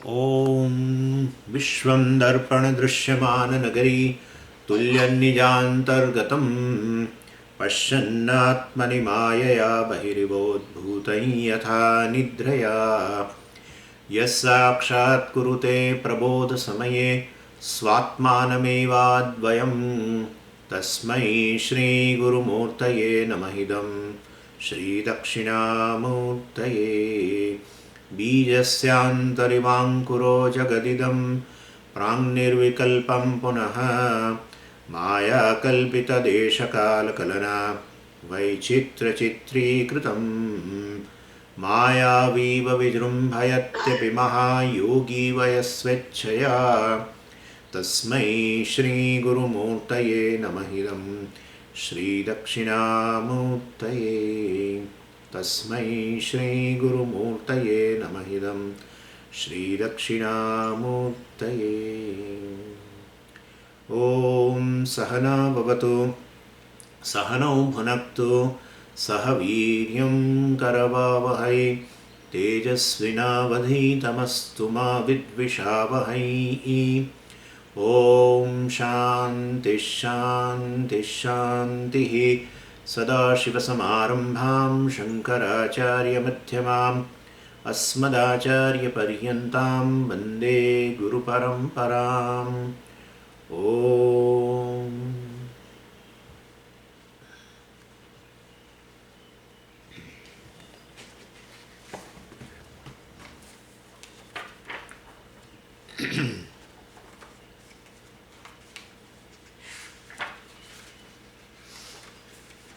ॐ विश्वं दर्पणदृश्यमाननगरी तुल्यन्निजान्तर्गतं पश्यन्नात्मनि मायया बहिरिवोद्भूतं यथा निद्रया यः साक्षात् कुरुते प्रबोधसमये स्वात्मानमेवाद्वयं तस्मै श्रीगुरुमूर्तये नमः इदं श्रीदक्षिणामूर्तये बीजस्यान्तरिवाङ्कुरो जगदिदं प्राङ्निर्विकल्पं पुनः मायाकल्पितदेशकालकलना वैचित्रचित्रीकृतं मायावीव विजृम्भयत्यपि महायोगी वयस्वेच्छया तस्मै श्रीगुरुमूर्तये नमः इदं श्रीदक्षिणामूर्तये तस्मै श्रीगुरुमूर्तये नमः इदं श्रीदक्षिणामूर्तये। ॐ सहना भवतु सहनौ भुनक्तु सह वीर्यं करवावहै तेजस्विनावधीतमस्तु मा विद्विषावहै। ॐ शान्ति शान्ति शान्तिः। सदाशिवसमारम्भां शङ्कराचार्यमध्यमाम् अस्मदाचार्यपर्यन्तां वन्दे गुरुपरम्पराम्। ॐ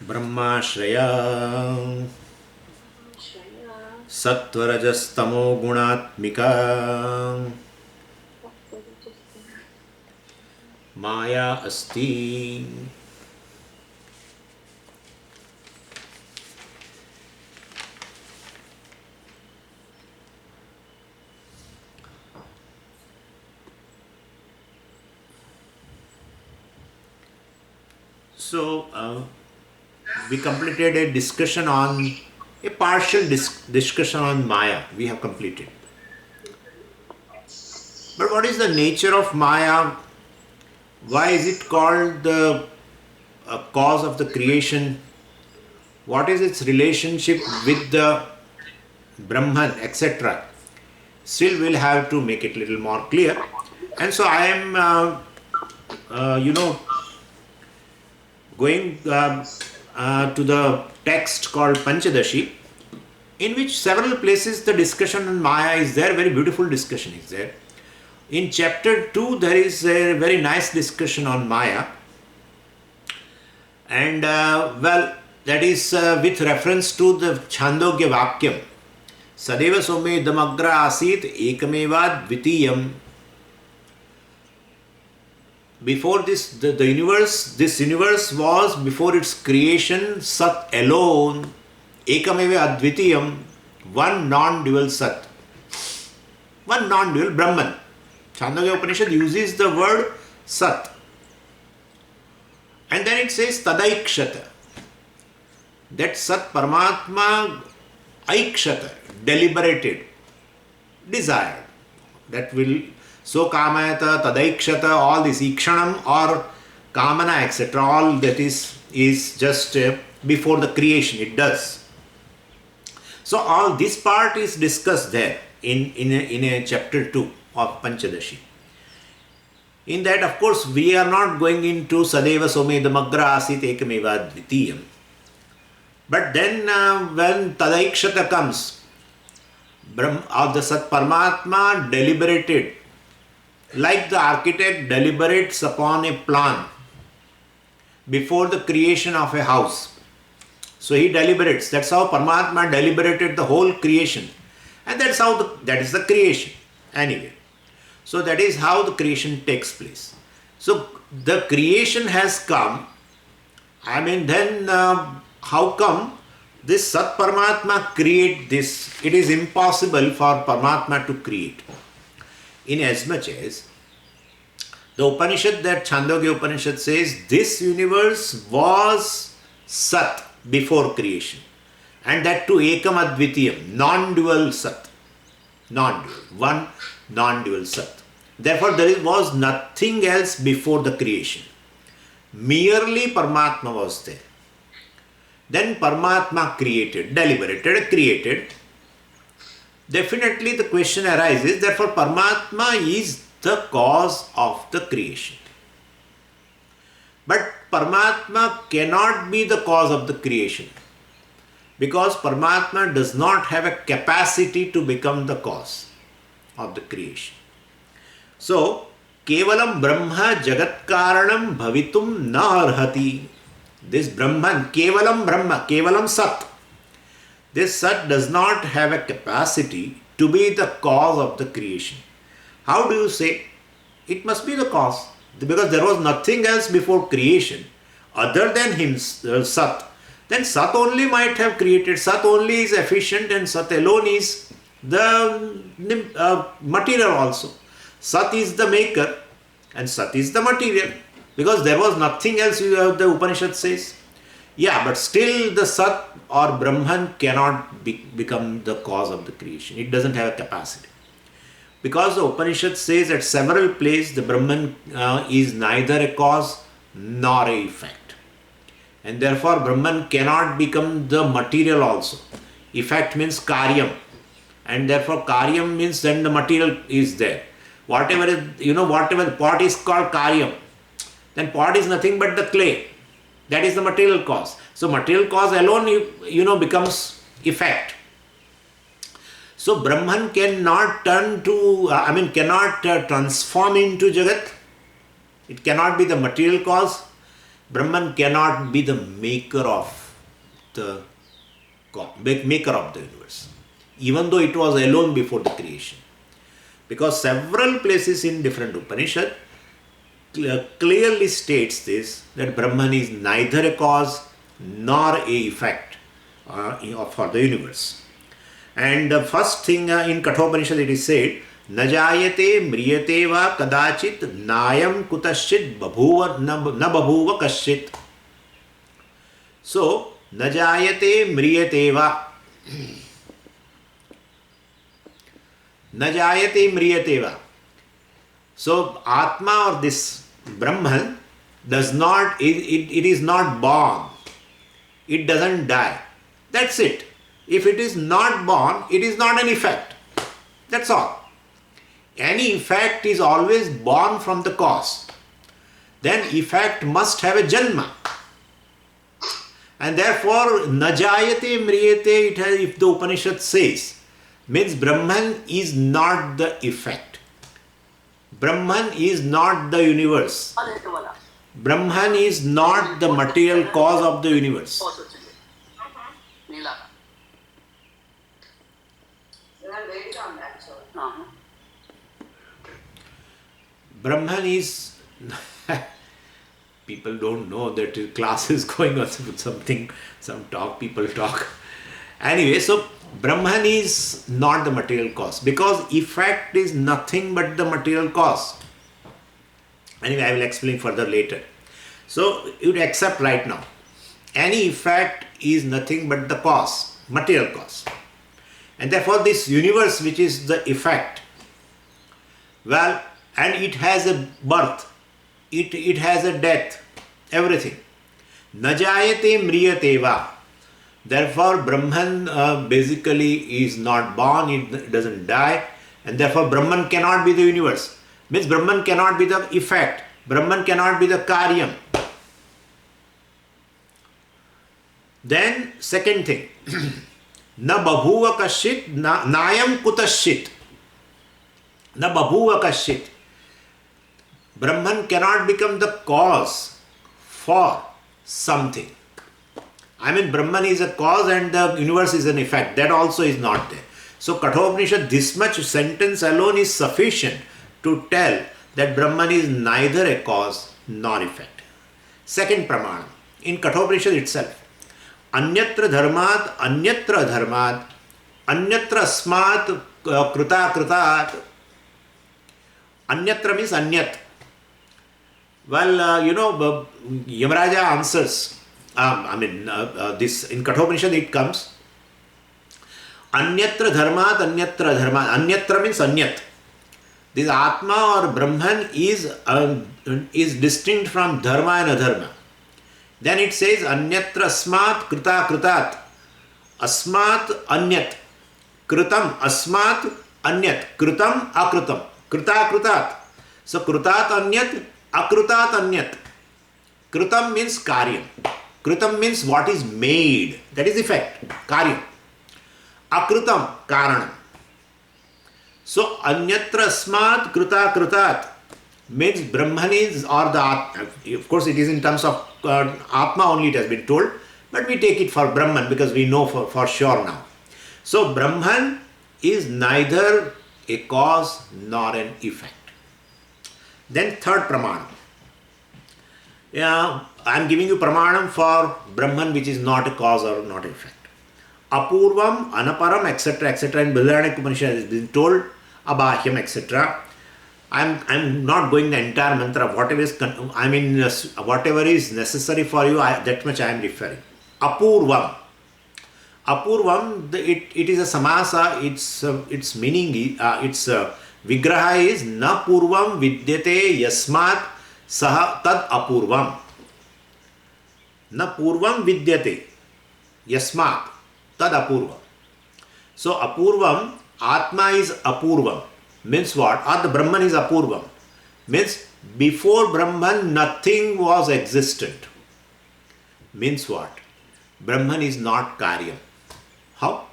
ब्रह्माश्रया सत्वरजस्तमो गुणात्मिका माया अस्ति। So we completed a discussion on a partial discussion on Maya. We have completed. But what is the nature of Maya? Why is it called the cause of the creation? What is its relationship with the Brahman, etc.? Still, we'll have to make it a little more clear. And so I am, going to the text called Panchadashi, in which several places the discussion on Maya is there, very beautiful discussion is there. In chapter 2, there is a very nice discussion on Maya, and that is with reference to the Chandogya Vakyam. Sadeva Some Damagra Asit Ekameva Dvitiyam. Before this, the universe, this universe was, before its creation, Sat alone, Ekameva Advitiyam, one non-dual Sat, one non-dual Brahman. Chandogya Upanishad uses the word Sat. And then it says Tadaikshata. That Sat Paramatma Aikshata, deliberated, desired. That will, so kamayata, tadaikshata, all this ikshanam or kamana, etc., all that is just before the creation, it does. So all this part is discussed there in a chapter 2 of Panchadashi. In that, of course, we are not going into Sadeva Somedamagra Asit Ekameva Dvitiyam. But then when Tadaikshata comes, the Sat Paramatma deliberated, like the architect deliberates upon a plan before the creation of a house. So he deliberates. That's how Paramatma deliberated the whole creation. And that's how that is the creation. Anyway. So that is how the creation takes place. So the creation has come. Then how come this Sat Paramatma create this? It is impossible for Paramatma to create. In as much as the Upanishad, that Chandogya Upanishad says, this universe was Sat before creation. And that too Ekam Advitiyam, non-dual Sat. non-dual, one non-dual Sat. Therefore, was nothing else before the creation. Merely Paramatma was there. Then Paramatma deliberated, created. Definitely the question arises, therefore Paramatma is the cause of the creation. But Paramatma cannot be the cause of the creation, because Paramatma does not have a capacity to become the cause of the creation. So, Kevalam Brahma Jagat Karanam Bhavitum na arhati. This Brahman, Kevalam Sat. This Sat does not have a capacity to be the cause of the creation. How do you say? It must be the cause, because there was nothing else before creation other than him, Sat. Then Sat only might have created. Sat only is efficient, and Sat alone is the material also. Sat is the maker and Sat is the material, because there was nothing else, the Upanishad says. Yeah, but still the Sat or Brahman cannot become the cause of the creation. It doesn't have a capacity. Because the Upanishad says at several places the Brahman is neither a cause nor a effect. And therefore Brahman cannot become the material also. Effect means karyam. And therefore karyam means then the material is there. Whatever pot is called karyam, then pot is nothing but the clay. That is the material cause. So material cause alone becomes effect. So Brahman cannot transform into Jagat. It cannot be the material cause. Brahman cannot be the maker of the universe, even though it was alone before the creation. Because several places in different Upanishad clearly states this, that Brahman is neither a cause nor a effect for the universe. And the first thing in Kathopanishad it is said, Najayate mriyate va kadachit nayam kutaschit na babhuva kaschit. So, Najayate mriyate va. Najayate mriyate va. So, Atma or this Brahman does not, it is not born. It doesn't die. That's it. If it is not born, it is not an effect. That's all. Any effect is always born from the cause. Then effect must have a janma. And therefore, najayate mriyate, if the Upanishad says, means Brahman is not the effect. Brahman is not the universe. Brahman is not the material cause of the universe. Brahman is, people don't know that class is going on with some talk, people talk. Anyway, so Brahman is not the material cause, because effect is nothing but the material cause. Anyway, I will explain further later. So, you would accept right now, any effect is nothing but the cause, material cause. And therefore this universe which is the effect, well, and it has a birth, it has a death, everything. Najayate mriyate va. Therefore Brahman basically is not born, it doesn't die, and therefore Brahman cannot be the universe. Means Brahman cannot be the effect, Brahman cannot be the karyam. Then second thing, na babhuva kaschit nayam kutaschit. Na babhuva kaschit. Brahman cannot become the cause for something. Brahman is a cause and the universe is an effect. That also is not there. So Kathopanishad, this much sentence alone is sufficient to tell that Brahman is neither a cause nor effect. Second pramana, in Kathopanishad itself, Anyatra dharmat, anyatra dharmat, anyatra asmat kruta krutat. Anyatra means anyat. Well, Yamaraja answers, this in Kathopanishad it comes. Anyatra dharmat, anyatra dharmat. Anyatra means anyat. This Atma or Brahman is distinct from dharma and adharma. Then it says anyatra asmat krita kritat. Asmat anyat. Kritam asmat anyat. Kritam akritam. Krita kritat. So kritat anyat, akritat anyat. Kritam means karyam. Kritam means what is made. That is effect. Karyam. Akritam karanam. So anyatra asmat krita kritat means Brahman is or the Atma. Of course it is in terms of Atma only it has been told, but we take it for Brahman because we know for sure now. So Brahman is neither a cause nor an effect. Then third pramanam. I am giving you pramanam for Brahman which is not a cause or not an effect. Apurvam, anaparam, etc., etc. In Brihadaranyaka Upanishad has been told, abahyam, etc. I'm not going the entire mantra. Whatever is necessary for you, that much I am referring. Apurvam. Apurvam, it is a samasa. Its meaning, its vigraha is na purvam vidyate yasmat saha tad apurvam. Na purvam vidyate yasmat tad apurvam. So apurvam, Atma is apurvam. Means what? Or the Brahman is apurvam. Means before Brahman nothing was existent. Means what? Brahman is not karyam. How?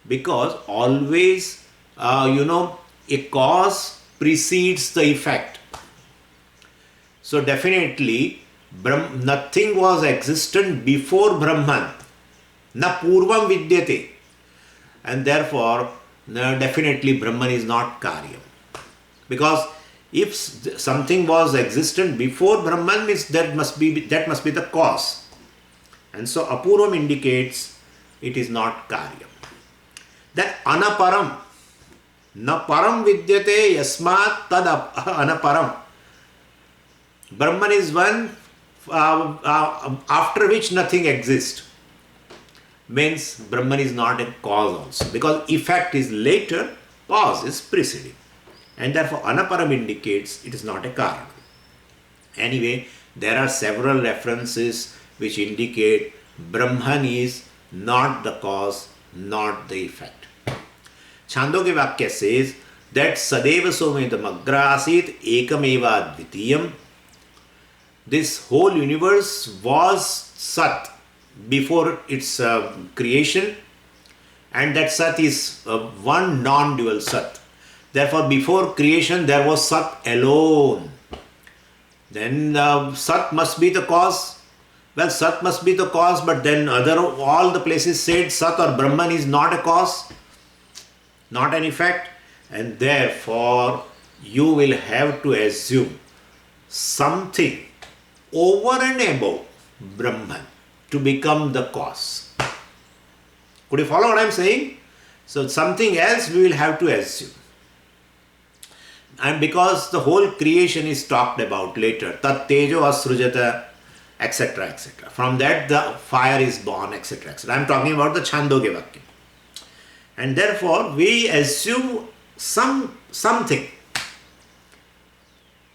Because always, a cause precedes the effect. So definitely, nothing was existent before Brahman. Na purvam vidyate. And therefore, definitely Brahman is not karyam. Because if something was existent before Brahman, means that must be the cause. And so apurvam indicates it is not karyam. Then anaparam. Na param vidyate yasmat tad anaparam. Brahman is one after which nothing exists. Means Brahman is not a cause also. Because effect is later, cause is preceding. And therefore anaparam indicates it is not a karana. Anyway, there are several references which indicate Brahman is not the cause, not the effect. Chandogya Vakya says that Sadeva Somedam Agrasit Ekameva Dvitiyam. This whole universe was Sat before its creation, and that Sat is one non-dual Sat. Therefore, before creation there was Sat alone. Then Sat must be the cause. Well, Sat must be the cause, but then all the places said Sat or Brahman is not a cause, not an effect, and therefore you will have to assume something over and above Brahman to become the cause. Could you follow what I am saying? So something else we will have to assume. And because the whole creation is talked about later, tat tejo asrujata, etc., etc. From that the fire is born, etc., etc. I am talking about the Chandogya Vakya. And therefore we assume something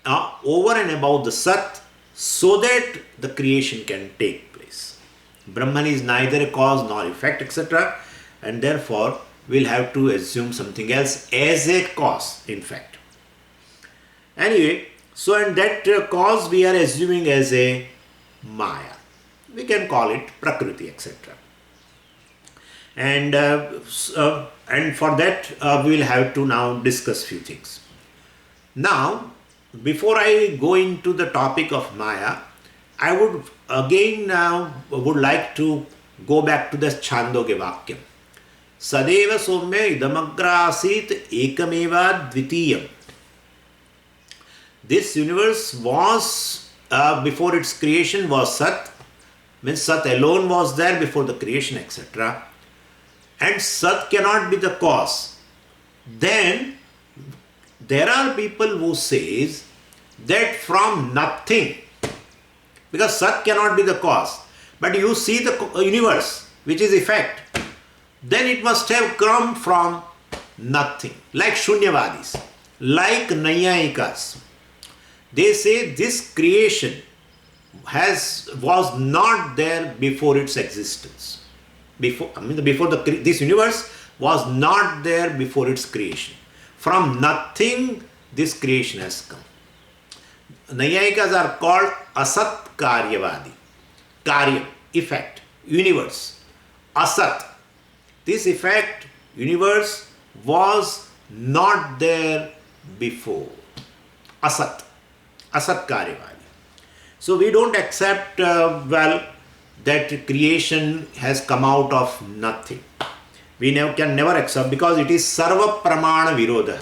over and above the Sat so that the creation can take place. Brahman is neither a cause nor effect, etc. And therefore we'll have to assume something else as a cause, in fact. Anyway, so and that cause we are assuming as a Maya. We can call it Prakriti, etc. And for that we will have to now discuss few things. Now, before I go into the topic of Maya, I would again would like to go back to the Chandogya Vakyam. Sadeva Somya idamagrasit ekameva dvitiyam. This universe was, before its creation was Sat, means Sat alone was there before the creation, etc. And Sat cannot be the cause. Then there are people who says that from nothing, because Sat cannot be the cause, but you see the universe which is effect. then it must have come from nothing. Like Shunyavadis, like Nayayikas. They say this creation was not there before its existence. This universe was not there before its creation. From nothing, this creation has come. Nayayikas are called Asat Karyavadi. Karya, effect, universe. Asat. This effect, universe, was not there before. Asat. Asat Karyavadi. So we don't accept, that creation has come out of nothing. We can never accept, because it is Sarva Pramana Virodha.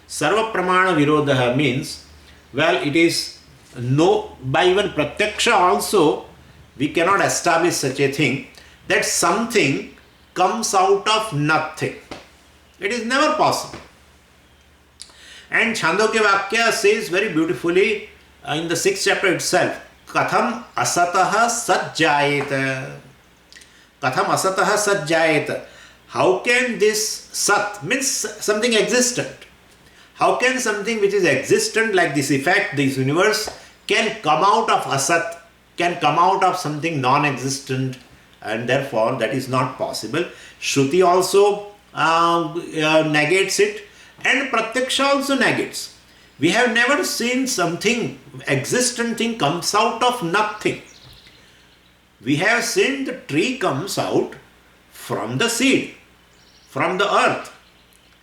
Sarva Pramana Virodha means, it is no, by even Pratyaksha also, we cannot establish such a thing, that something comes out of nothing. It is never possible. And Chandogya Vakya says very beautifully in the 6th chapter itself, Katham asataha satjayeta. Katham asataha satjayeta. How can this sat, means something existent, how can something which is existent like this effect, this universe, can come out of asat, can come out of something non-existent, and therefore that is not possible. Shruti also negates it, and Pratyaksha also negates. We have never seen something, existent thing comes out of nothing. We have seen the tree comes out from the seed, from the earth,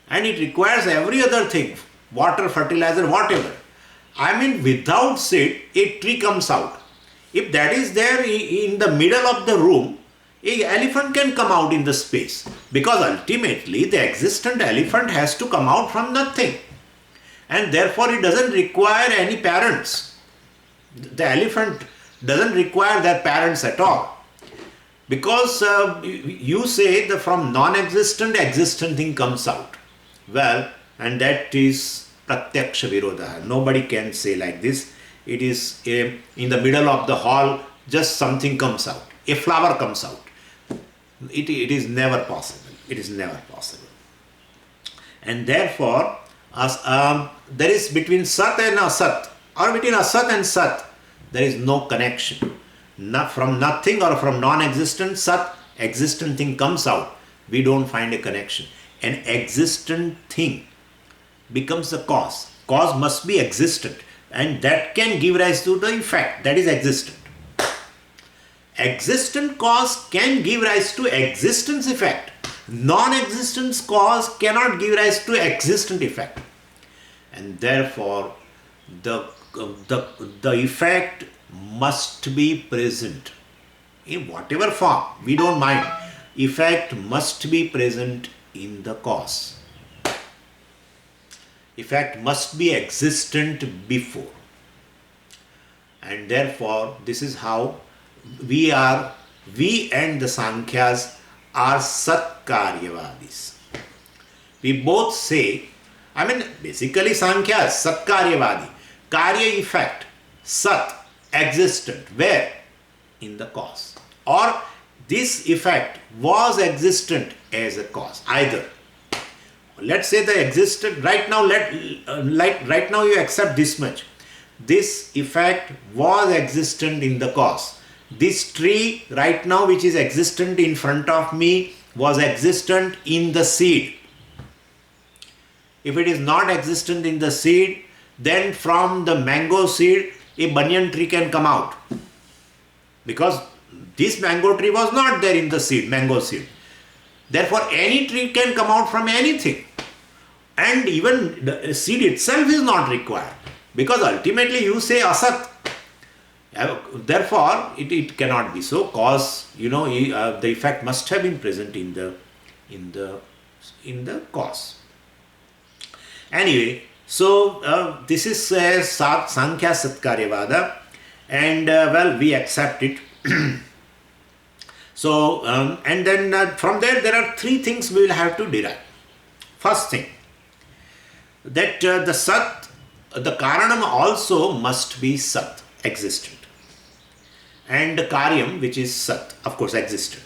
and it requires every other thing, water, fertilizer, whatever. Without seed, a tree comes out. If that is there in the middle of the room, an elephant can come out in the space, because ultimately the existent elephant has to come out from nothing, and therefore it doesn't require any parents. The elephant doesn't require their parents at all, because you say that from non-existent, existent thing comes out. And that is Pratyaksha Virodha. Nobody can say like this. It is in the middle of the hall, just something comes out, a flower comes out. It is never possible. It is never possible. And therefore, there is between Sat and Asat, or between Asat and Sat, there is no connection. From nothing or from non-existent, Sat, existent thing comes out. We don't find a connection. An existent thing becomes the cause. Cause must be existent, and that can give rise to the effect, that is existent. Existent cause can give rise to existence effect. Non-existence cause cannot give rise to existent effect. And therefore, the effect must be present in whatever form. We don't mind. Effect must be present in the cause. Effect must be existent before. And therefore, this is how we and the Sankhyas are Satkaryavadis. We both say, basically Sankhya, Satkaryavadi, Karya effect, Sat, existent, where? In the cause. Or this effect was existent as a cause, either. Let's say the existent, right now you accept this much. This effect was existent in the cause. This tree right now which is existent in front of me was existent in the seed. If it is not existent in the seed, then from the mango seed a banyan tree can come out, because this mango tree was not there in the seed, mango seed. Therefore any tree can come out from anything, and even the seed itself is not required, because ultimately you say asat. Therefore it cannot be so, cause the effect must have been present in the cause. Anyway, so this is Sankhya Satkaryavada, and we accept it. So and then from there are three things we will have to derive. First thing, that the Sat, the Karanam also must be Sat, existent, and the Karyam, which is Sat, of course existent.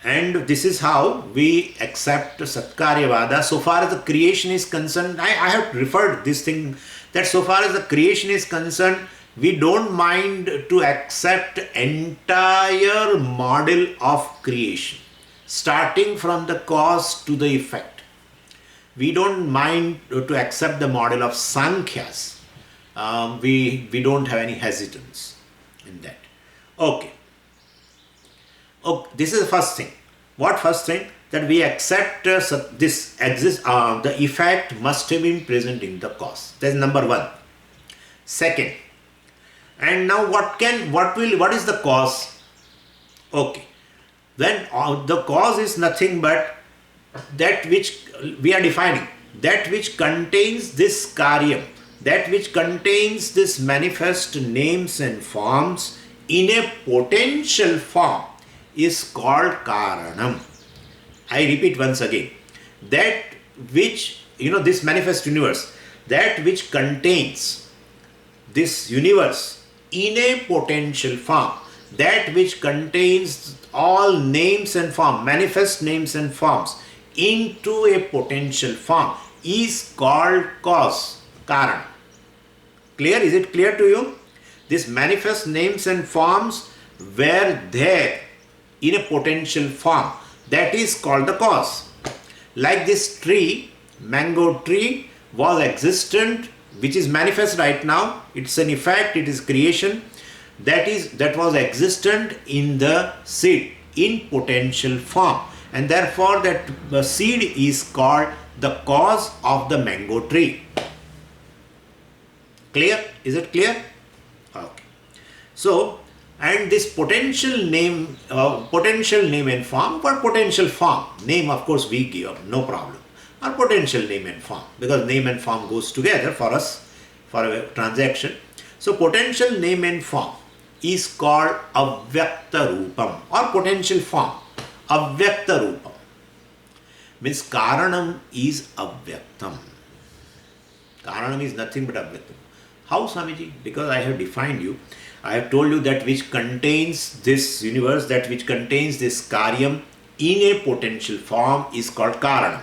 And this is how we accept Tattvabodha. So far as the creation is concerned, I have referred this thing, that so far as the creation is concerned, we don't mind to accept entire model of creation, starting from the cause to the effect. We don't mind to accept the model of Sankhyas. We don't have any hesitance in that. Okay. This is the first thing. What first thing? That we accept this exists. The effect must have been present in the cause. That is number one. Second, and now what is the cause? Okay. Then the cause is nothing but that which we are defining, that which contains this karyam, that which contains this manifest names and forms in a potential form is called karanam. I repeat once again, that which, this manifest universe, that which contains this universe in a potential form, that which contains all names and form, manifest names and forms into a potential form is called cause, karana. Clear? Is it clear to you? This manifest names and forms were there in a potential form, that is called the cause. Like this tree, mango tree, was existent, which is manifest right now. It's an effect, it is creation, that was existent in the seed in potential form, and therefore that the seed is called the cause of the mango tree. Clear? Is it clear? Okay. So, and this potential name and form, for potential form, name of course we give, no problem, or potential name and form, because name and form goes together for us, for a transaction. So potential name and form is called avyakta rupam, or potential form, avyakta rupam. Means karanam is avyaktam. Karanam is nothing but avyaktam. How, Swamiji? Because I have defined you. I have told you that which contains this universe, that which contains this karyam in a potential form is called karanam.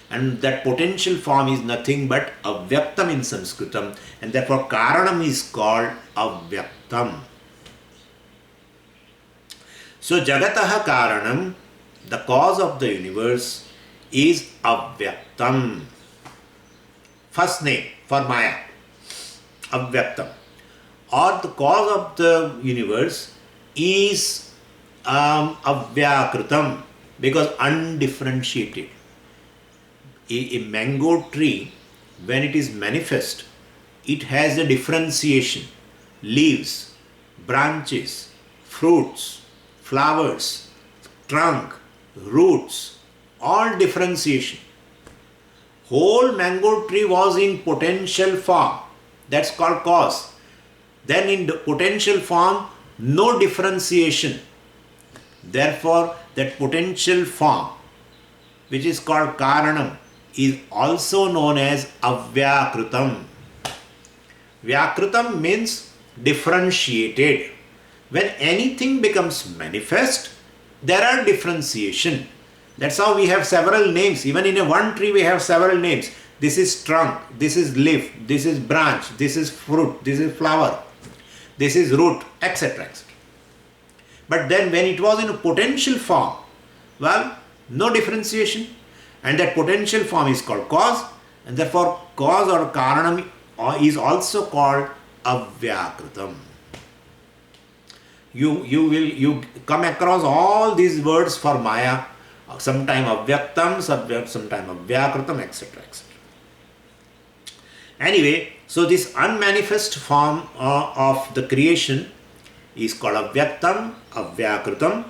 And that potential form is nothing but avyaktam in Sanskritam, and therefore karanam is called avyaktam. So jagataha karanam, the cause of the universe, is avyaktam. First name for Maya, avyaktam. Or the cause of the universe is avyakritam, because undifferentiated. A mango tree, when it is manifest, it has a differentiation: leaves, branches, fruits, flowers, trunk, roots, all differentiation. Whole mango tree was in potential form, that's called cause. Then in the potential form, no differentiation. Therefore, that potential form, which is called karanam, is also known as avyakritam. Vyakritam means differentiated. When anything becomes manifest, there are differentiation. That's how we have several names. Even in a one tree we have several names. This is trunk, this is leaf, this is branch, this is fruit, this is flower, this is root, etc. etc. But then when it was in a potential form, well, no differentiation, and that potential form is called cause, and therefore cause or karanam is also called avyakritam. You come across all these words for Maya, sometime avyaktam, sometime avyakritam, etc. etc. Anyway, so this unmanifest form of the creation is called avyaktam, avyakritam,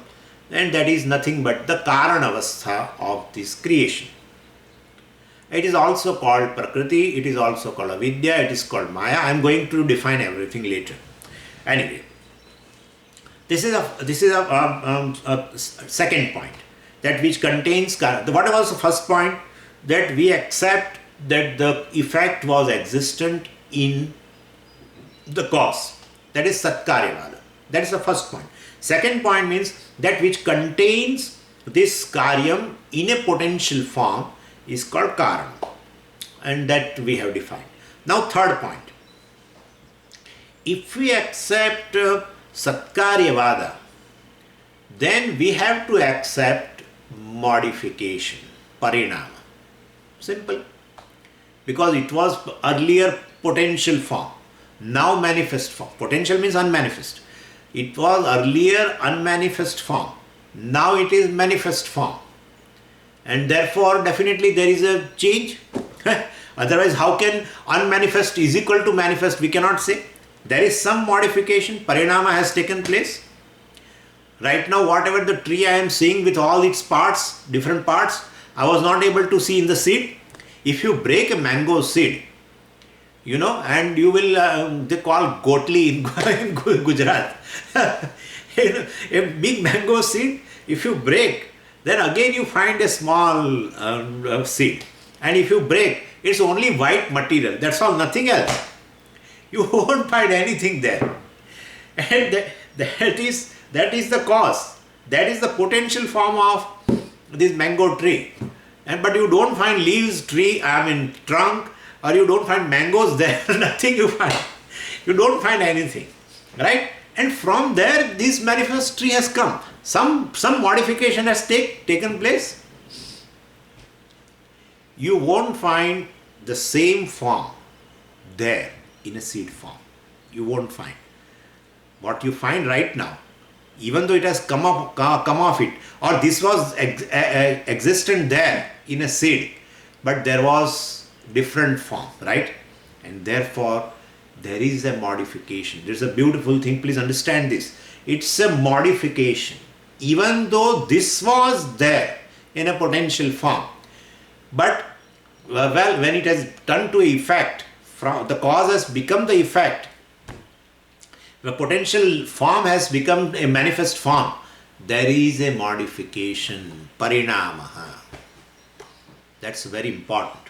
and that is nothing but the karanavastha of this creation. It is also called prakriti, it is also called avidya, it is called maya. I am going to define everything later. Anyway, this is a second point, that which contains what was the first point? That we accept that the effect was existent in the cause. That is Tattvabodha. That is the first point. Second point means that which contains this karyam in a potential form is called karanam, and that we have defined. Now third point. If we accept Satkaryavada, then we have to accept modification, parinama. Simple. Because it was earlier potential form, now manifest form. Potential means unmanifest. It was earlier unmanifest form, now it is manifest form. And therefore definitely there is a change. Otherwise how can unmanifest is equal to manifest? We cannot say. There is some modification, parinama has taken place. Right now whatever the tree I am seeing with all its parts, different parts, I was not able to see in the seed. If you break a mango seed, and you will, they call gotli in Gujarat. A big mango seed, if you break, then again you find a small seed. And if you break, it's only white material, that's all, nothing else. You won't find anything there. And that is the cause. That is the potential form of this mango tree. But you don't find leaves, trunk, or you don't find mangoes there, nothing you find. You don't find anything, right? And from there, this manifest tree has come. Some modification has taken place. You won't find the same form there in a seed form. You won't find. What you find right now, even though it has come off it, or this was existent there in a seed, but there was different form, right? And therefore there is a modification. There's a beautiful thing, please understand this. It's a modification. Even though this was there in a potential form, but when it has turned to effect, from the cause has become the effect, the potential form has become a manifest form, there is a modification, parinamaha. That's very important.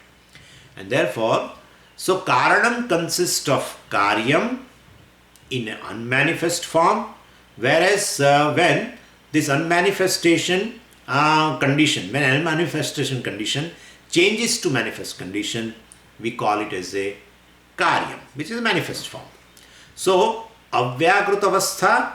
And therefore, so karanam consists of karyam in an unmanifest form, whereas when this unmanifestation condition, when unmanifestation condition changes to manifest condition, we call it as a karyam, which is a manifest form. So, avyakruta avastha,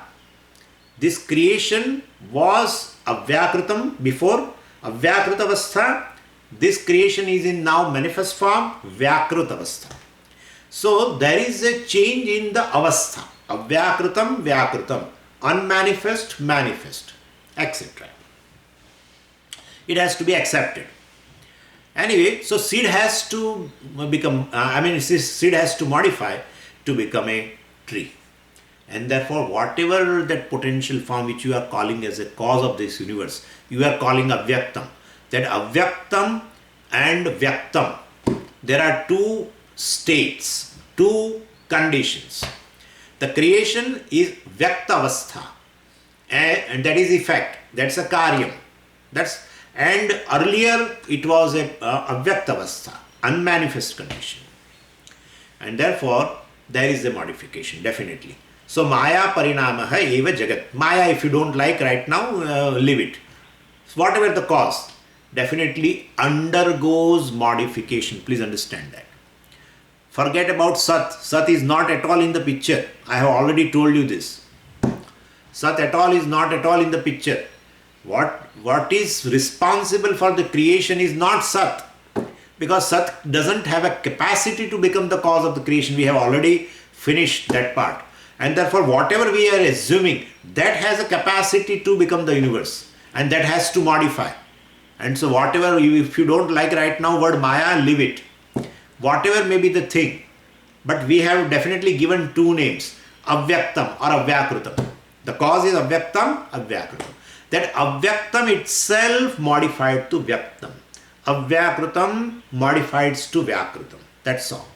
this creation was avyakrutam before, avyakruta avastha, this creation is in now manifest form, vyakruta avastha. So, there is a change in the avastha, avyakrutam, vyakrutam, unmanifest, manifest, etc. It has to be accepted. Anyway, so seed has to become, seed has to modify to become a tree. And therefore, whatever that potential form which you are calling as a cause of this universe, you are calling avyaktam. That avyaktam and vyaktam, there are two states, two conditions. The creation is vyaktavastha, and that is effect, that's a karyam. And earlier it was a avyaktavastha, unmanifest condition. And therefore, there is a modification, definitely. So, maya parinamaha eva jagat. Maya, if you don't like right now, leave it. So whatever the cause, definitely undergoes modification. Please understand that. Forget about Sat. Sat is not at all in the picture. I have already told you this. Sat at all is not at all in the picture. What is responsible for the creation is not Sat. Because Sat doesn't have a capacity to become the cause of the creation. We have already finished that part. And therefore, whatever we are assuming, that has a capacity to become the universe. And that has to modify. And so whatever, if you don't like right now word Maya, leave it. Whatever may be the thing. But we have definitely given two names. Avyaktam or Avyakrutam. The cause is Avyaktam, Avyakrutam. That Avyaktam itself modified to Vyaktam. Avyakrutam modified to Vyakrutam. That's all.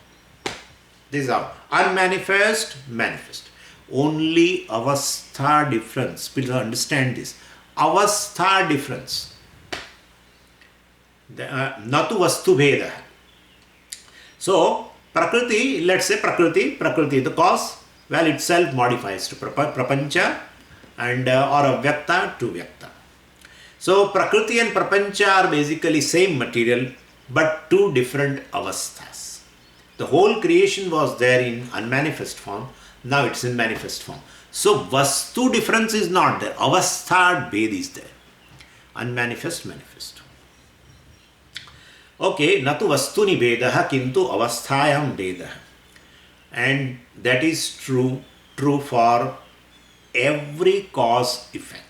This is how. Unmanifest, manifest. Only avastha difference. Please understand this. Avastha difference. Natu vastu bheda. So, Prakriti, let's say Prakriti, the cause, well, itself modifies to Prapancha and or Avyakta to Vyakta. So Prakriti and Prapancha are basically same material but two different avasthas. The whole creation was there in unmanifest form, now it's in manifest form. So Vastu difference is not there, avastha bhed is there, unmanifest, manifest. Okay, natu vastuni bhedah kintu avasthayam bhedah. And that is true for every cause effect.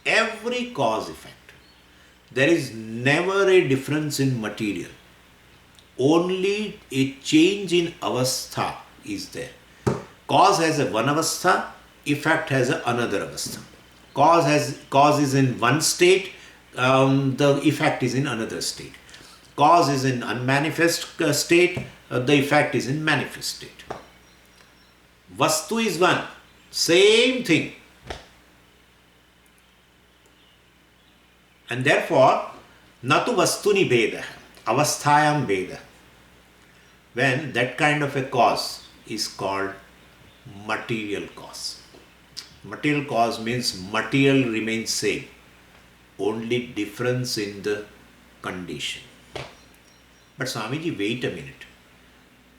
Every cause effect. There is never a difference in material. Only a change in avastha is there. Cause has a one avastha, effect has another avastha. Cause is in one state, the effect is in another state. Cause is in unmanifest state, the effect is in manifest state. Vastu is one, same thing. And therefore, natu vastuni bhedah, avasthayam bhedah. When that kind of a cause is called material cause. Material cause means material remains same, only difference in the condition. But Swamiji, wait a minute.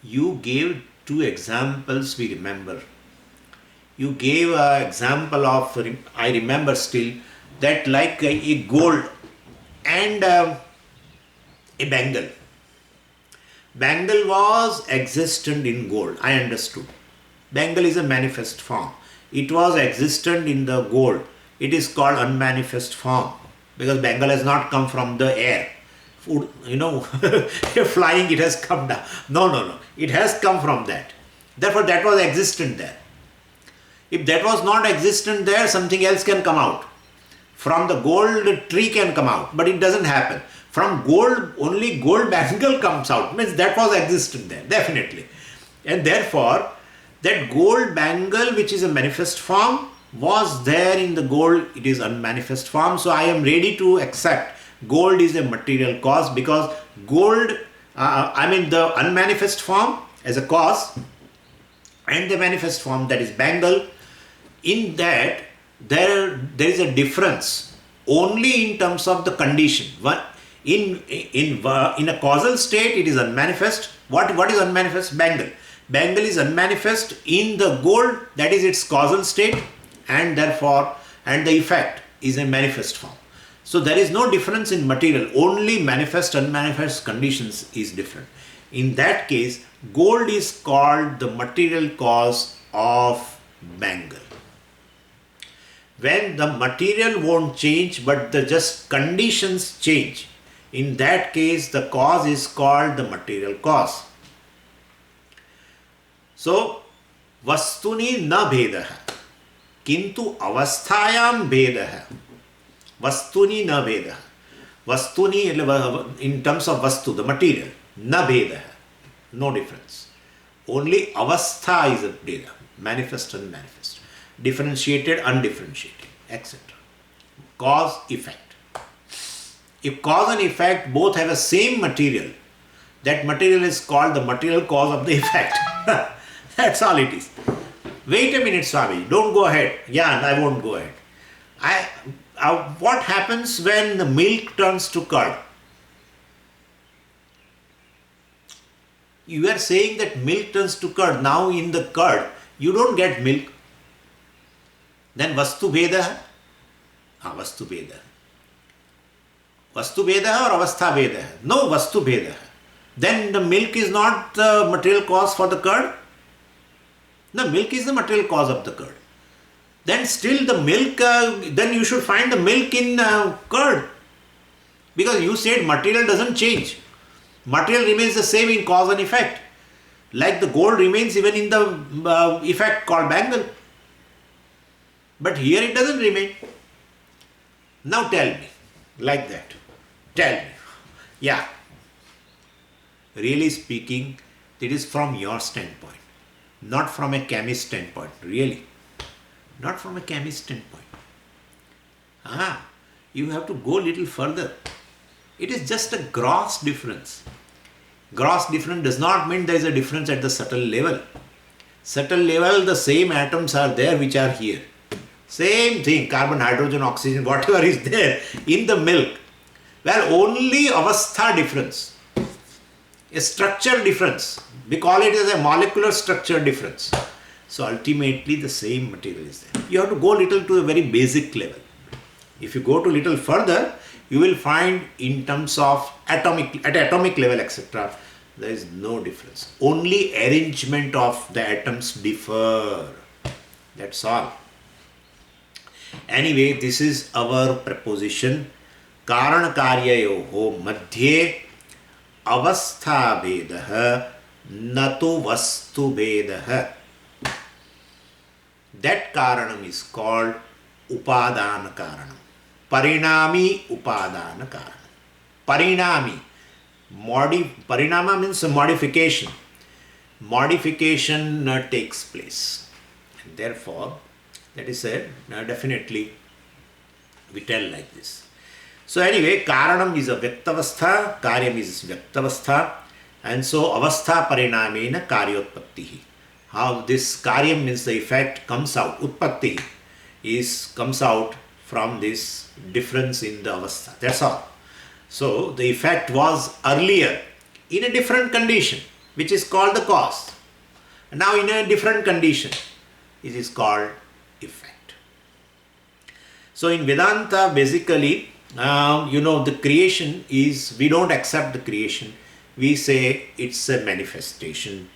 You gave two examples we remember. You gave an example of, I remember still, that like a gold and a bangle. Bangle was existent in gold, I understood. Bangle is a manifest form. It was existent in the gold. It is called unmanifest form because bangle has not come from the air. Food, flying it has come down. No. It has come from that. Therefore, that was existent there. If that was not existent there, something else can come out. From the gold, tree can come out, but it doesn't happen. From gold, only gold bangle comes out. Means that was existent there, definitely. And therefore, that gold bangle, which is a manifest form, was there in the gold. It is unmanifest form. So I am ready to accept gold is a material cause because gold, the unmanifest form as a cause and the manifest form, that is bangle, in that there is a difference only in terms of the condition. In a causal state, it is unmanifest. What is unmanifest? Bangle. Bangle is unmanifest in the gold, that is its causal state, and therefore, and the effect is a manifest form. So there is no difference in material, only manifest, unmanifest conditions is different. In that case, gold is called the material cause of bangle. When the material won't change, but the just conditions change, in that case, the cause is called the material cause. So, vastuni na bhedah, kintu avasthayam bhedah. Vastuni na bhedah. Vastuni, in terms of vastu, the material, na bhedah, no difference. Only avastha is a bhedah, manifest and manifest, differentiated, undifferentiated, etc. Cause, effect. If cause and effect both have a same material, that material is called the material cause of the effect. That's all it is. Wait a minute, Swami, don't go ahead. Yeah, I won't go ahead. What happens when the milk turns to curd? You are saying that milk turns to curd. Now in the curd, you don't get milk. Then vastu bhedah? Vastu bhedah. Vastu bhedah or avastha bhedah? No, vastu bhedah. Then the milk is not the material cause for the curd? The milk is the material cause of the curd. Then still the milk, then you should find the milk in curd. Because you said material doesn't change. Material remains the same in cause and effect. Like the gold remains even in the effect called bangle. But here it doesn't remain. Now tell me, like that. Tell me. Yeah. Really speaking, it is from your standpoint, not from a chemist standpoint. Really. Not from a chemist standpoint. You have to go a little further. It is just a gross difference. Gross difference does not mean there is a difference at the subtle level. Subtle level, the same atoms are there which are here. Same thing, carbon, hydrogen, oxygen, whatever is there in the milk. Well, only avastha difference, a structure difference. We call it as a molecular structure difference. So ultimately the same material is there. You have to go little to a very basic level. If you go to little further, you will find in terms of at atomic level, etc., there is no difference. Only arrangement of the atoms differ. That's all. Anyway, this is our preposition. Karan karyayoho madhye avastha vedah natu vastu vedah. That karanam is called upadana karanam. Parinami upadana karanam. Parinami. Parinama means modification. Modification takes place. And therefore, that is said, definitely we tell like this. So anyway, karanam is a vyaktavastha, karyam is vyaktavastha, and so avastha parinamena karyotpattihi. How this karyam means the effect comes out, utpatti comes out from this difference in the avastha. That's all. So the effect was earlier in a different condition, which is called the cause. Now in a different condition, it is called effect. So in Vedanta, basically, the creation is, we don't accept the creation. We say it's a manifestation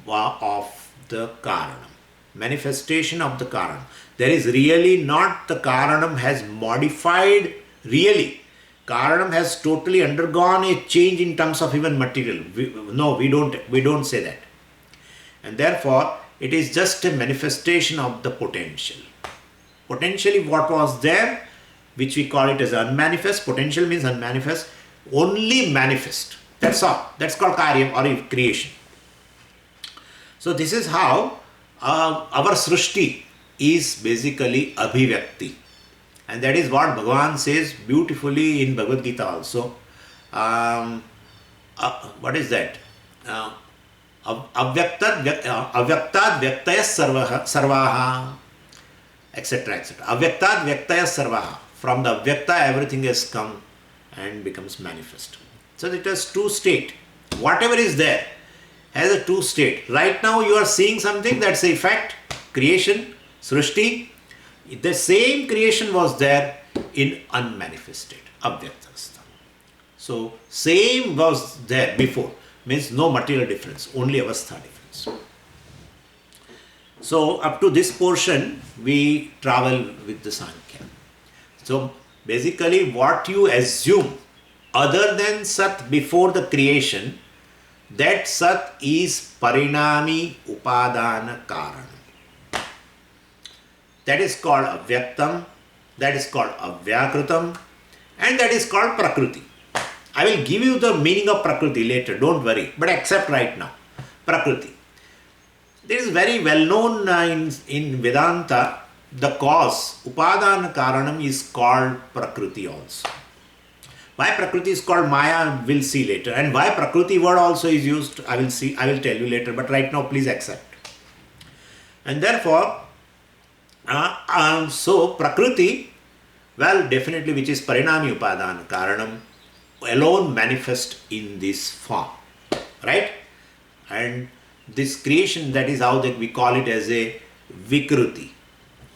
of the karanam. Manifestation of the karanam. There is really not the karanam has modified really. Karanam has totally undergone a change in terms of even material. We don't say that. And therefore, it is just a manifestation of the potential. Potentially what was there, which we call it as unmanifest, potential means unmanifest, only manifest. That's all. That's called karyam or creation. So this is how our srishti is basically abhivyakti. And that is what Bhagavan says beautifully in Bhagavad Gita also. What is that? Avyaktad vyaktaya sarvaha, etc. etc. Avyaktad vyaktaya sarvaha. From the avyakta everything has come and becomes manifest. So it has two state. Whatever is there has a two state. Right now you are seeing something, that's the effect, creation, srishti. The same creation was there in unmanifested, abhyaktavastha. So same was there before, means no material difference, only avastha difference. So up to this portion we travel with the Sankhya. So basically what you assume other than Sat before the creation, that Sat is Parinami Upadana Karanam. That is called Avyaktam, that is called Avyakritam, and that is called Prakriti. I will give you the meaning of Prakriti later, don't worry, but accept right now. Prakriti. This is very well known in Vedanta. The cause, Upadana Karanam, is called Prakriti also. Why Prakriti is called Maya, we'll see later. And why Prakriti word also is used, I will tell you later, but right now please accept. And therefore, so Prakriti, well, definitely, which is Parinami Upadana Karanam, alone manifest in this form, right? And this creation, that is how that we call it as a Vikruti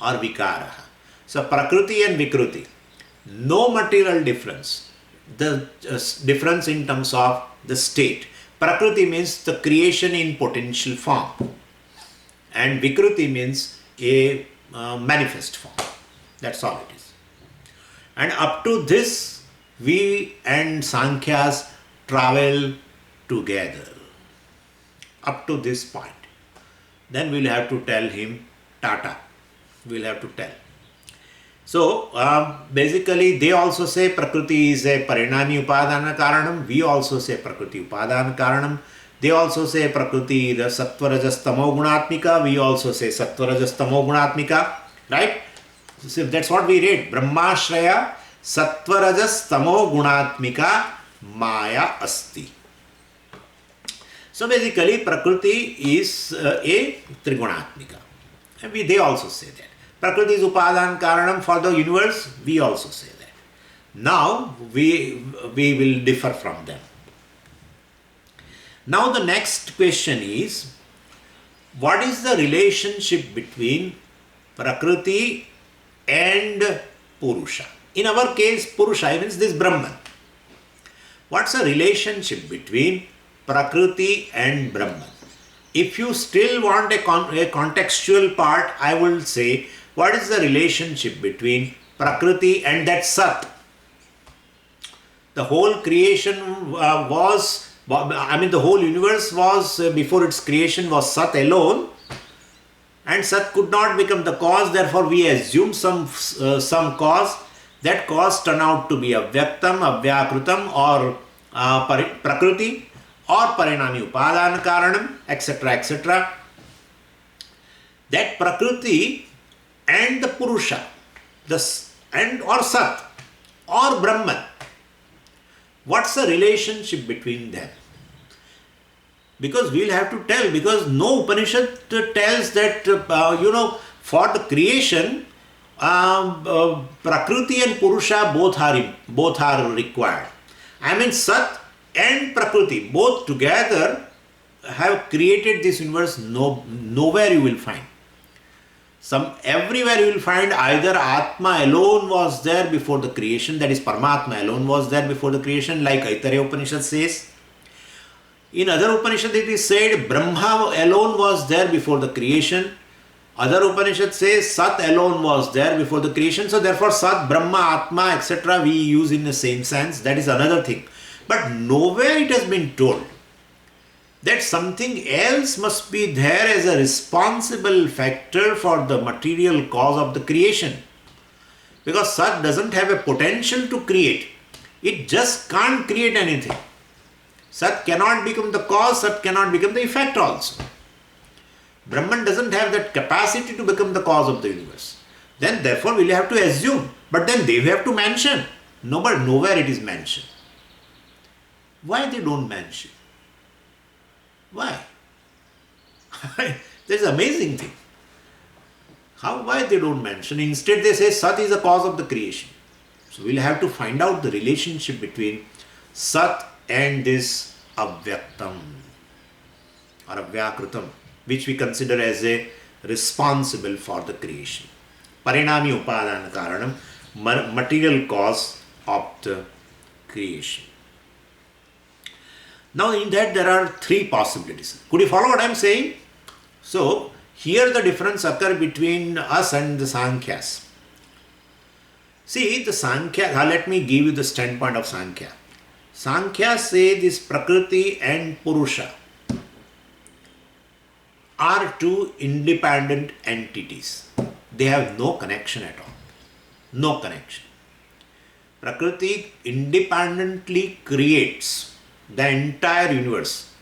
or Vikara. So Prakriti and Vikruti, no material difference. The difference in terms of the state. Prakriti means the creation in potential form, and Vikruti means a manifest form. That's all it is. And up to this, we and Sankhyas travel together. Up to this point. Then we'll have to tell him Tata. We'll have to tell. So basically they also say Prakriti is a Parinami Upadana Karanam. We also say Prakriti Upadana Karanam. They also say Prakriti the Sattva Rajas Tamo Gunatmika. We also say Sattva Rajas Tamo Gunatmika. Right? So that's what we read. Brahmashraya Sattva Rajas Tamo Gunatmika Maya Asti. So basically Prakriti is a Trigunatmika. And they also say that. Prakriti is Upadan Karanam for the universe, we also say that. Now we will differ from them. Now the next question is, what is the relationship between Prakriti and Purusha? In our case, Purusha means this Brahman. What's the relationship between Prakriti and Brahman? If you still want a contextual part, I will say, what is the relationship between Prakriti and that Sat? The whole creation the whole universe was, before its creation, was Sat alone, and Sat could not become the cause, therefore we assume some cause. That cause turned out to be Avyaktam, Avyakrutam, or Prakriti, or Parinami Upadana Karanam, etc., etc. That Prakriti and the Purusha, or Sat, or Brahman, what's the relationship between them? Because we will have to tell, because no Upanishad tells that, for the creation, Prakriti and Purusha both are required. I mean, Sat and Prakriti both together have created this universe. Nowhere you will find. Everywhere you will find either Atma alone was there before the creation, that is Paramatma alone was there before the creation, like Aitareya Upanishad says. In other Upanishad it is said Brahma alone was there before the creation. Other Upanishad says Sat alone was there before the creation. So therefore Sat, Brahma, Atma, etc. we use in the same sense. That is another thing. But nowhere it has been told that something else must be there as a responsible factor for the material cause of the creation. Because Sat doesn't have a potential to create. It just can't create anything. Sat cannot become the cause, Sat cannot become the effect also. Brahman doesn't have that capacity to become the cause of the universe. Then therefore we will have to assume. But then they have to mention. Nowhere it is mentioned. Why they don't mention? Why? That's an amazing thing. Why they don't mention? Instead they say Sat is the cause of the creation. So we'll have to find out the relationship between Sat and this Avyaktam or Avyakrutam, which we consider as a responsible for the creation. Parinami Upadana Karanam, material cause of the creation. Now in that there are three possibilities. Could you follow what I am saying? So here the difference occurs between us and the Sankhyas. See, the Sankhya, let me give you the standpoint of Sankhya. Sankhya say this Prakriti and Purusha are two independent entities. They have no connection at all. No connection. Prakriti independently creates the entire universe.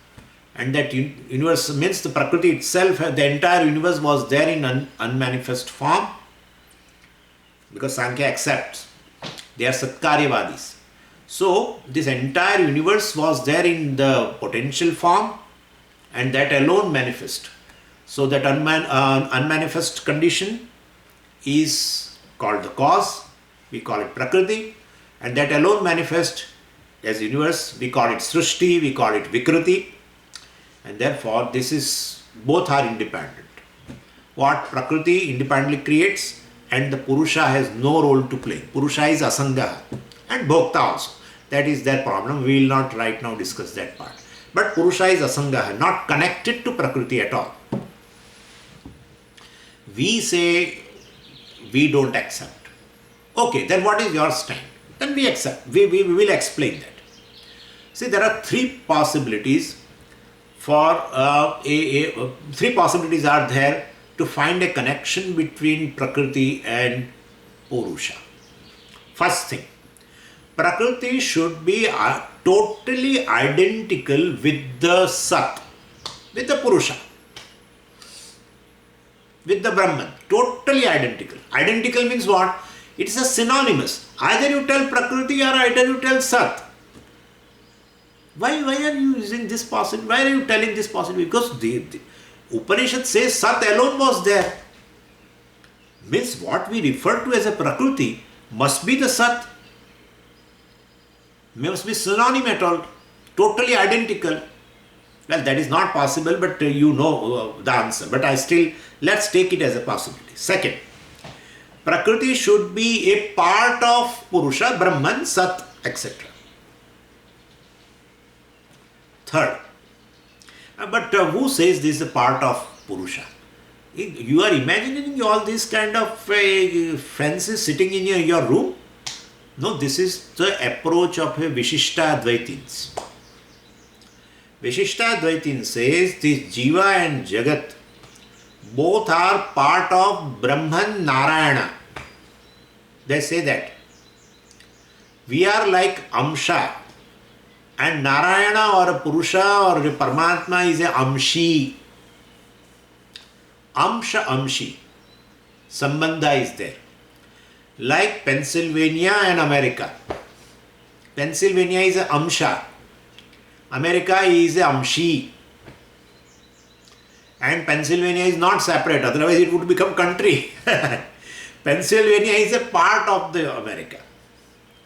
And that universe means the Prakriti itself, the entire universe was there in unmanifest form. Because Sankhya accepts. They are Satkaryavadis. So this entire universe was there in the potential form, and that alone manifest. So that unmanifest condition is called the cause. We call it Prakriti. And that alone manifest as universe, we call it Srishti, we call it Vikriti. And therefore both are independent. What Prakriti independently creates, and the Purusha has no role to play. Purusha is Asanga and Bhokta also. That is their problem. We will not right now discuss that part. But Purusha is Asanga, not connected to Prakriti at all. We say we don't accept. Okay, then what is your stand? Then we accept. We will explain that. See, there are three possibilities three possibilities are there to find a connection between Prakriti and Purusha. First thing, Prakriti should be totally identical with the Sat, with the Purusha, with the Brahman. Totally identical. Identical means what? It is a synonymous. Either you tell Prakriti or either you tell Sat. Why are you using this possibility? Why are you telling this possibility? Because the Upanishad says Sat alone was there. Means what we refer to as a Prakriti must be the Sat, must be synonym at all, totally identical. Well, that is not possible, but you know the answer. But let's take it as a possibility. Second, Prakriti should be a part of Purusha, Brahman, Sat, etc. Third, but who says this is a part of Purusha? You are imagining all these kind of fences sitting in your room? No, this is the approach of a Vishishta Advaitins. Vishishta Advaitin says this Jiva and Jagat both are part of Brahman Narayana. They say that. We are like Amsha, and Narayana or a Purusha or a Paramatma is a Amshi. Amsha Amshi. Sambandha is there. Like Pennsylvania and America. Pennsylvania is a Amsha. America is a Amshi. And Pennsylvania is not separate, otherwise it would become country. Pennsylvania is a part of the America.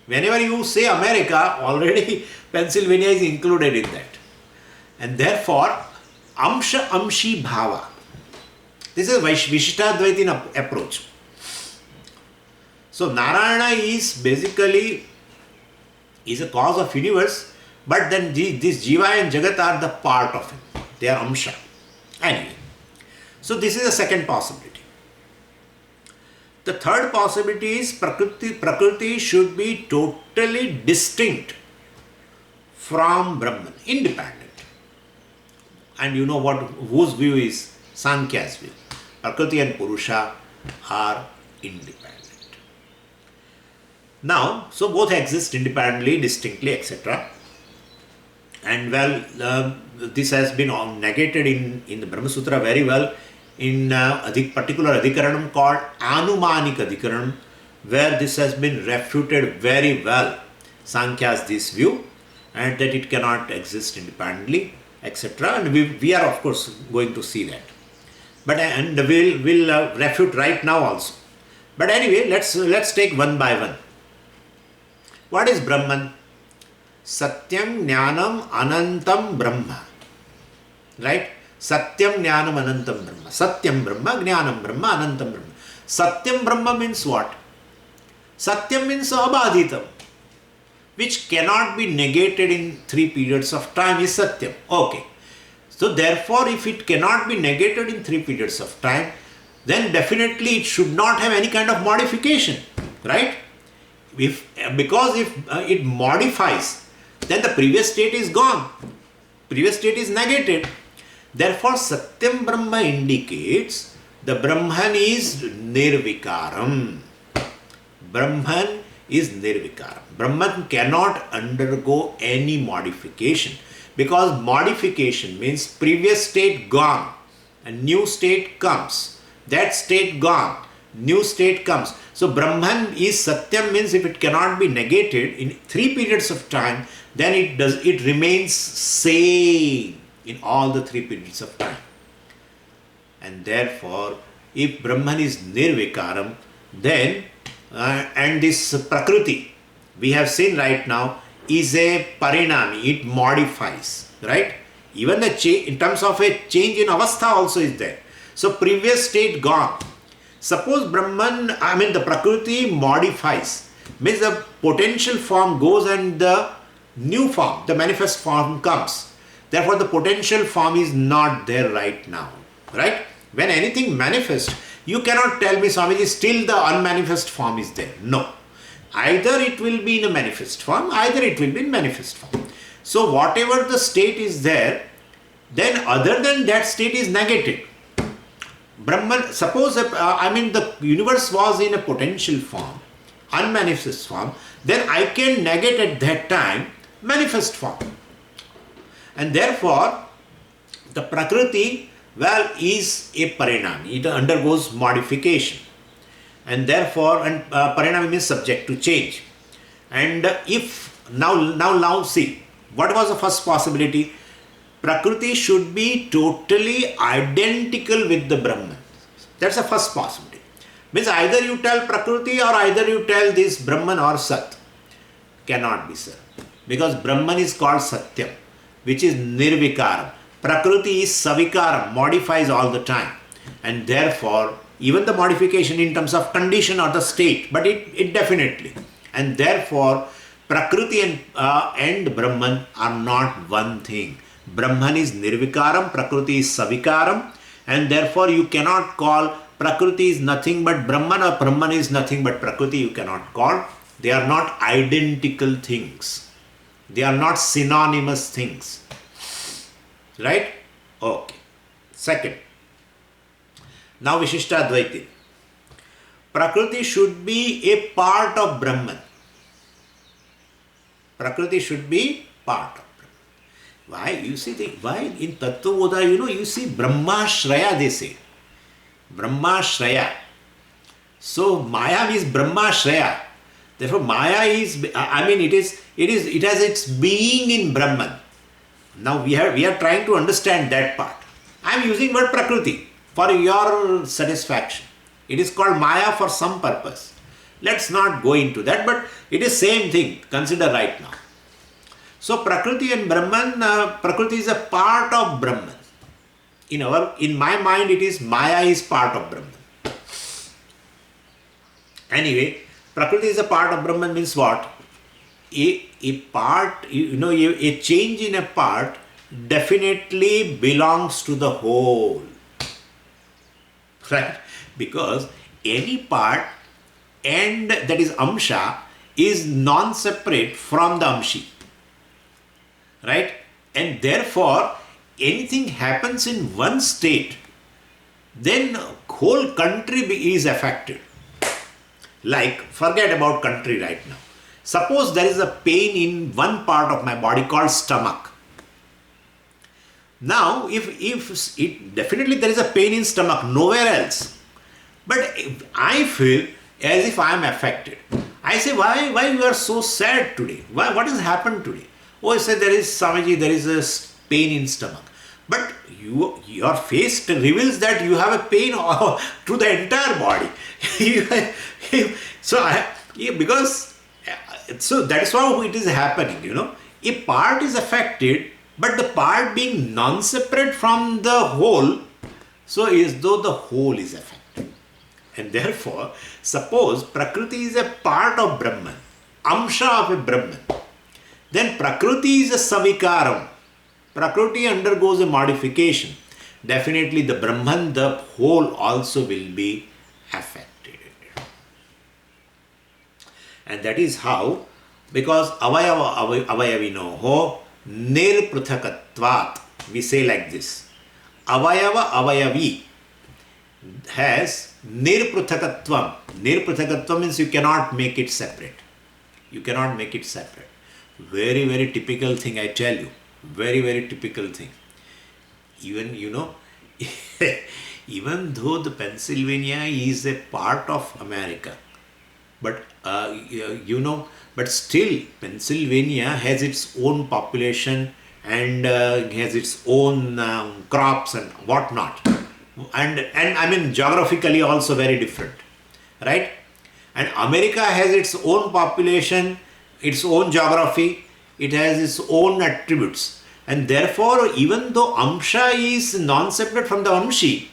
Whenever you say America, already Pennsylvania is included in that. And therefore, Amsha Amshi Bhava. This is a Vishishtadvaitin approach. So Narayana is basically a cause of universe, but then this Jiva and Jagat are the part of it. They are Amsha. Anyway, so this is the second possibility. The third possibility is Prakriti should be totally distinct from Brahman, independent. And you know whose view is Sankhya's view. Prakriti and Purusha are independent. Now, so both exist independently, distinctly, etc. And well, this has been negated in the Brahma Sutra very well in a particular adhikaranam called Anumanik Adhikaranam, where this has been refuted very well. Sankhya's this view, and that it cannot exist independently, etc. And we are of course going to see that. But and we'll refute right now also. But anyway, let's take one by one. What is Brahman? Satyam Jnanam Anantam Brahma. Right? Satyam Jnanam Anantam Brahma. Satyam Brahma, Jnanam Brahma, Anantam Brahma. Satyam Brahma means what? Satyam means abhaditam, which cannot be negated in 3 periods of time is Satyam. Okay. So therefore, if it cannot be negated in 3 periods of time, then definitely it should not have any kind of modification. Right? Because if it modifies, then the previous state is gone. Previous state is negated. Therefore, Satyam Brahma indicates the Brahman is Nirvikaram. Brahman is Nirvikaram. Brahman cannot undergo any modification, because modification means previous state gone, a new state comes. That state gone, new state comes. So Brahman is Satyam means if it cannot be negated in 3 periods of time, then it remains same in all the 3 periods of time. And therefore, if Brahman is Nirvikaram, then and this Prakriti we have seen right now is a Parinami, it modifies, right? Even the change in terms of a change in avastha also is there. So previous state gone. Suppose the Prakriti modifies, means the potential form goes and the new form, the manifest form comes. Therefore, the potential form is not there right now, right? When anything manifests, you cannot tell me, Swamiji, still the unmanifest form is there. No. Either it will be in a manifest form, either it will be in manifest form. So, whatever the state is there, then other than that state is negated. Brahman, suppose the universe was in a potential form, unmanifest form, then I can negate at that time manifest form. And therefore, the Prakriti, is a Parinami. It undergoes modification. And therefore, Parinami means subject to change. And if, now see, what was the first possibility? Prakriti should be totally identical with the Brahman. That's the first possibility. Means either you tell Prakriti or either you tell this Brahman or Sat. Cannot be, sir. Because Brahman is called Satyam, which is Nirvikaram. Prakriti is Savikaram, modifies all the time. And therefore, even the modification in terms of condition or the state, but it definitely. And therefore, Prakriti and Brahman are not one thing. Brahman is Nirvikaram, Prakriti is Savikaram, and therefore you cannot call Prakriti is nothing but Brahman or Brahman is nothing but Prakriti. You cannot call. They are not identical things. They are not synonymous things. Right? Okay. Second. Now Vishishta Advaiti. Prakriti should be a part of Brahman. Prakriti should be part of Brahman. Why? You see, why in Tattvabodha, you see Brahmashraya, they say. Brahmashraya. So Maya is Brahmashraya. Therefore Maya is, it has its being in Brahman. Now we are trying to understand that part. I am using word Prakriti for your satisfaction. It is called Maya for some purpose. Let's not go into that, but it is same thing. Consider right now. So Prakriti and Brahman, Prakriti is a part of Brahman. In my mind, it is Maya is part of Brahman. Anyway, Prakriti is a part of Brahman means what? A part, a change in a part definitely belongs to the whole. Right? Because any part and that is Amsha is non-separate from the Amshi. Right? And therefore, anything happens in one state, then whole country is affected. Like, forget about country right now. Suppose there is a pain in one part of my body called stomach. Now, if it definitely there is a pain in stomach, nowhere else. But if I feel as if I am affected. I say, why you are so sad today? What has happened today? Oh, I say, there is Swamiji, there is a pain in stomach. But your face reveals that you have a pain through the entire body. So that is how it is happening, A part is affected, but the part being non-separate from the whole, so as though the whole is affected. And therefore, suppose Prakriti is a part of Brahman, Amsha of a Brahman, then Prakriti is a Savikaram. Prakriti undergoes a modification. Definitely the Brahman, the whole also will be affected. And that is how, because avayavinoho nirpruthakatvat, we say like this. Avayava avayavi has nirpruthakatvam. Nirpruthakatvam means you cannot make it separate. You cannot make it separate. Very, very typical thing, I tell you. Very, very typical thing. Even, even though the Pennsylvania is a part of America, but but still Pennsylvania has its own population and has its own crops and whatnot. And geographically also very different, right? And America has its own population, its own geography, it has its own attributes. And therefore, even though Amsha is non-separate from the Amshi,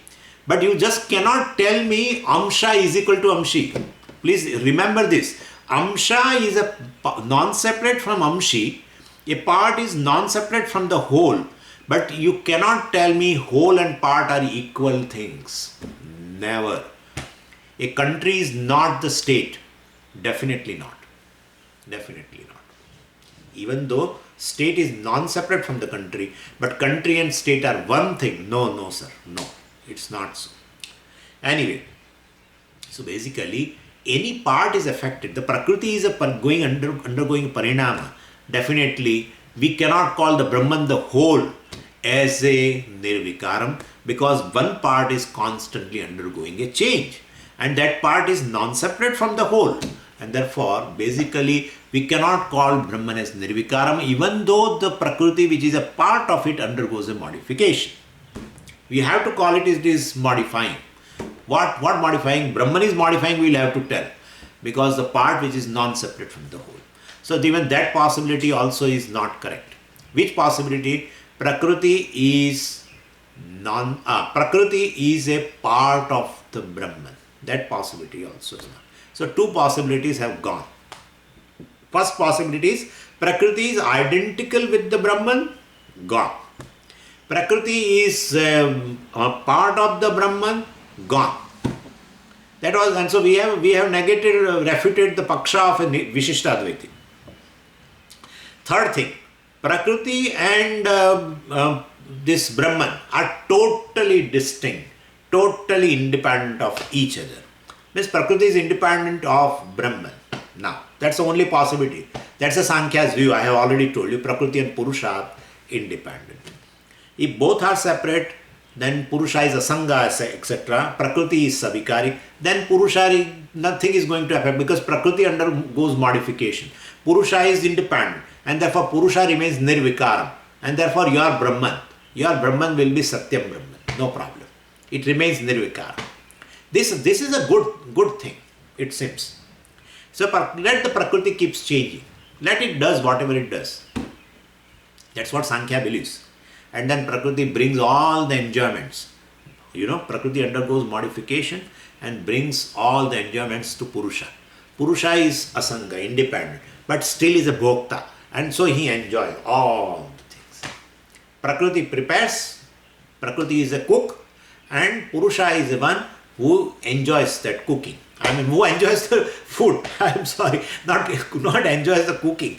but you just cannot tell me Amsha is equal to Amshi. Please remember this. Amsha is a non-separate from Amshi. A part is non-separate from the whole. But you cannot tell me whole and part are equal things. Never. A country is not the state. Definitely not. Definitely not. Even though state is non-separate from the country, but country and state are one thing. No, sir. No, it's not so. Anyway, so basically, any part is affected. The Prakriti is undergoing parinama. Definitely, we cannot call the Brahman the whole as a Nirvikaram, because one part is constantly undergoing a change. And that part is non-separate from the whole. And therefore, basically, we cannot call Brahman as Nirvikaram, even though the Prakriti, which is a part of it, undergoes a modification. We have to call it is modifying. What modifying? Brahman is modifying, we will have to tell, because the part which is non-separate from the whole. So even that possibility also is not correct. Which possibility? Prakriti is Prakriti is a part of the Brahman. That possibility also is not. So two possibilities have gone. First possibility is Prakriti is identical with the Brahman, gone. Prakriti is a part of the Brahman, gone. That was, and so we have negated, refuted the paksha of a Vishishtadvaiti. Third thing, Prakriti and this Brahman are totally distinct, totally independent of each other. Means Prakriti is independent of Brahman. Now, that's the only possibility. That's a Sankhya's view. I have already told you, Prakriti and Purusha are independent. If both are separate, then Purusha is Asanga, etc. Prakriti is Savikari. Then Purusha, nothing is going to happen because Prakriti undergoes modification. Purusha is independent and therefore Purusha remains Nirvikaram. And therefore your Brahman will be Satyam Brahman. No problem. It remains Nirvikaram. This is a good thing, it seems. So let the Prakriti keeps changing. Let it does whatever it does. That's what Sankhya believes. And then Prakriti brings all the enjoyments. Prakriti undergoes modification and brings all the enjoyments to Purusha. Purusha is Asanga, independent, but still is a Bhokta. And so he enjoys all the things. Prakriti prepares, Prakriti is a cook, and Purusha is the one who enjoys that cooking. Who enjoys the food. I'm sorry, not enjoys the cooking.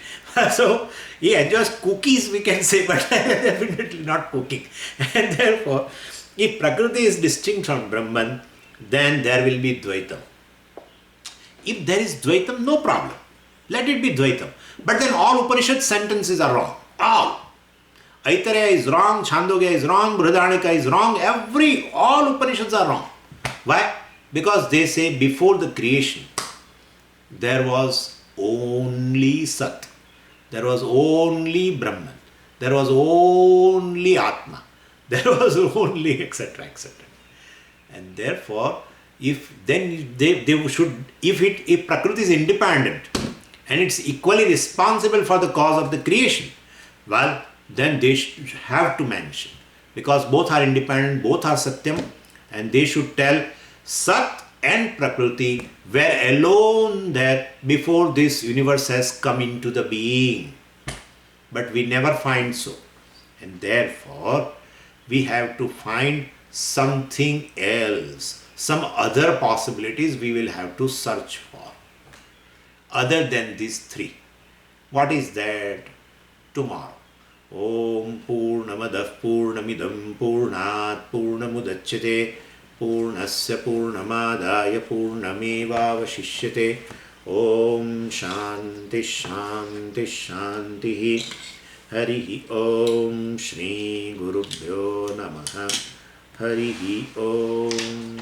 So, he enjoys cookies, we can say, but definitely not cooking. And therefore, if Prakriti is distinct from Brahman, then there will be Dvaitam. If there is Dvaitam, no problem. Let it be Dvaitam. But then all Upanishad sentences are wrong. All. Aitareya is wrong, Chandogya is wrong, Brihadaranyaka is wrong, all Upanishads are wrong. Why? Because they say before the creation, there was only Sat, there was only Brahman, there was only Atma, there was only etc. etc. And therefore, if Prakriti is independent and it's equally responsible for the cause of the creation, well, then they should have to mention, because both are independent, both are Satyam, and they should tell Sat and Prakriti were alone there before this universe has come into the being. But we never find so. And therefore, we have to find something else. Some other possibilities we will have to search for. Other than these three. What is that? Tomorrow. Om Purnamadah Purnamidam Purnat Purnamudachyate Purnasya Purnamadaya Purnamevavashishyate. Om Shanti Shanti Shanti. Harihi Om Shri Gurubhyo Namaha. Harihi Om.